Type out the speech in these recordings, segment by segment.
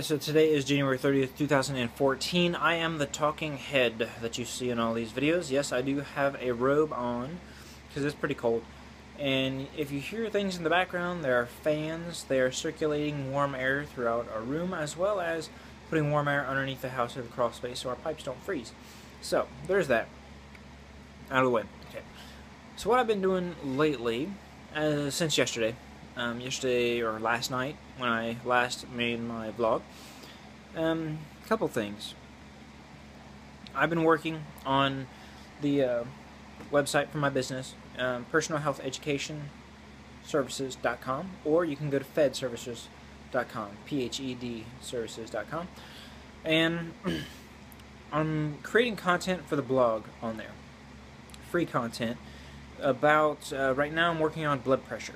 So today is January 30th, 2014. I am the talking head that you see in all these videos. Yes, I do have a robe on because it's pretty cold. And if you hear things in the background, there are fans. They are circulating warm air throughout our room, as well as putting warm air underneath the house or the crawl space so our pipes don't freeze. So, there's that. Out of the way. Okay. So what I've been doing lately, since yesterday, or last night when I last made my vlog, a couple things. I've been working on the website for my business, Personal Health Education Services.com, or you can go to fedservices.com, P-H-E-D services.com, and I'm creating content for the blog on there, free content about, right now I'm working on blood pressure.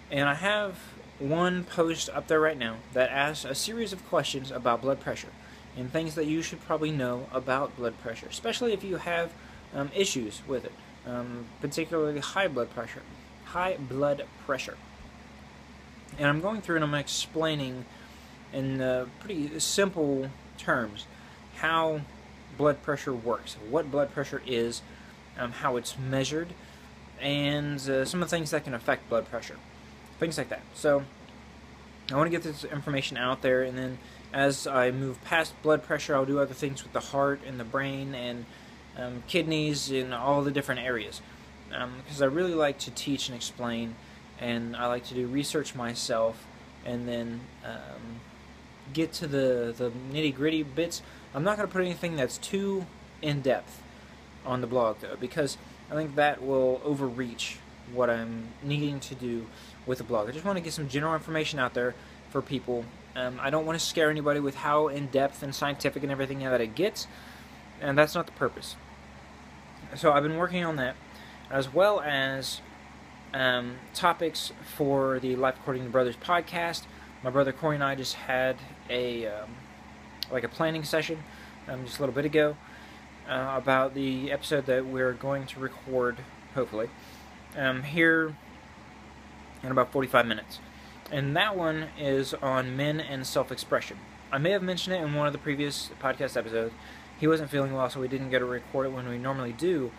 And I have one post up there right now that asks a series of questions about blood pressure and things that you should probably know about blood pressure, especially if you have issues with it, particularly high blood pressure. And I'm going through and I'm explaining in pretty simple terms how blood pressure works, what blood pressure is, how it's measured, and some of the things that can affect blood pressure. Things like that. So I want to get this information out there, and then as I move past blood pressure, I'll do other things with the heart and the brain and kidneys and all the different areas. Because I really like to teach and explain, and I like to do research myself, and then get to the nitty-gritty bits. I'm not going to put anything that's too in-depth on the blog, though, because I think that will overreach what I'm needing to do with the blog. I just want to get some general information out there for people. I don't want to scare anybody with how in-depth and scientific and everything that it gets, and that's not the purpose. So I've been working on that, as well as topics for the Life According to Brothers podcast. My brother Corey and I just had a planning session just a little bit ago about the episode that we're going to record, hopefully, here in about 45 minutes. And that one is on men and self-expression. I may have mentioned it in one of the previous podcast episodes. He wasn't feeling well, so we didn't get to record it when we normally do.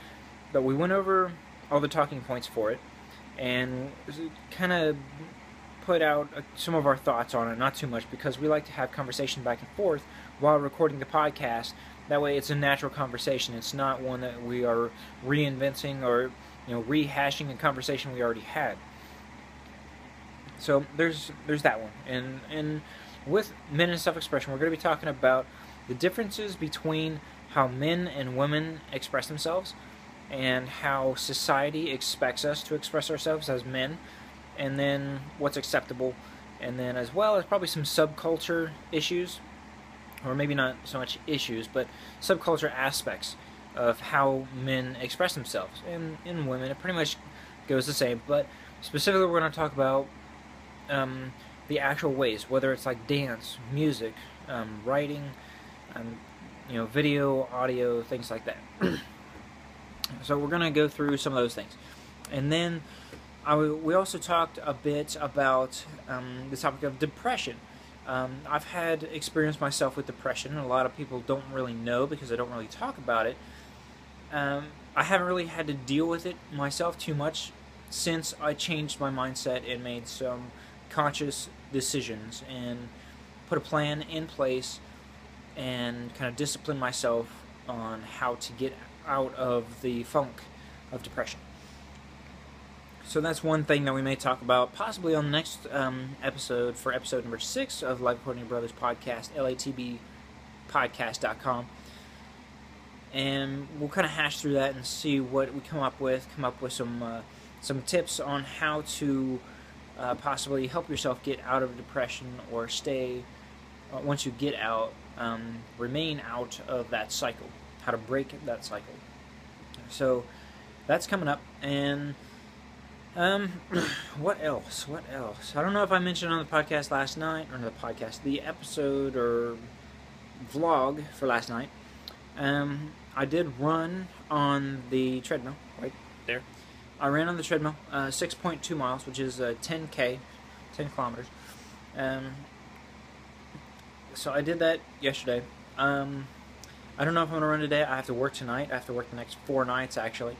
But we went over all the talking points for it and kind of put out some of our thoughts on it, not too much, because we like to have conversation back and forth while recording the podcast. That way it's a natural conversation. It's not one that we are reinventing or rehashing a conversation we already had. So there's that one. And with men and self-expression, we're going to be talking about the differences between how men and women express themselves and how society expects us to express ourselves as men, and then what's acceptable, and then as well as probably some subculture issues, or maybe not so much issues, but subculture aspects of how men express themselves. And in women, it pretty much goes the same, but specifically we're going to talk about the actual ways, whether it's like dance, music, writing, video, audio, things like that. So we're going to go through some of those things. And then we also talked a bit about the topic of depression. I've had experience myself with depression, and a lot of people don't really know because I don't really talk about it. I haven't really had to deal with it myself too much since I changed my mindset and made some conscious decisions and put a plan in place and kind of discipline myself on how to get out of the funk of depression. So that's one thing that we may talk about possibly on the next episode, for episode number 6 of Life According to Brothers podcast, LATB P14.com. And we'll kind of hash through that and see what we come up with some tips on how to possibly help yourself get out of depression, or stay, once you get out, remain out of that cycle, how to break that cycle. So that's coming up. And what else? I don't know if I mentioned on the podcast last night, or the episode or vlog for last night. I did run on the treadmill right there. I ran on the treadmill 6.2 miles, which is 10 kilometers. so I did that yesterday. I don't know if I'm going to run today. I have to work tonight. I have to work the next 4 nights, actually.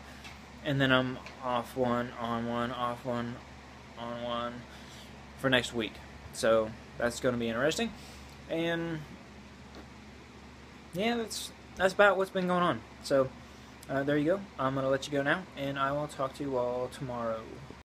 And then I'm off one, on one, off one, on one for next week. So that's going to be interesting. And yeah, that's about what's been going on. So there you go. I'm going to let you go now, and I will talk to you all tomorrow.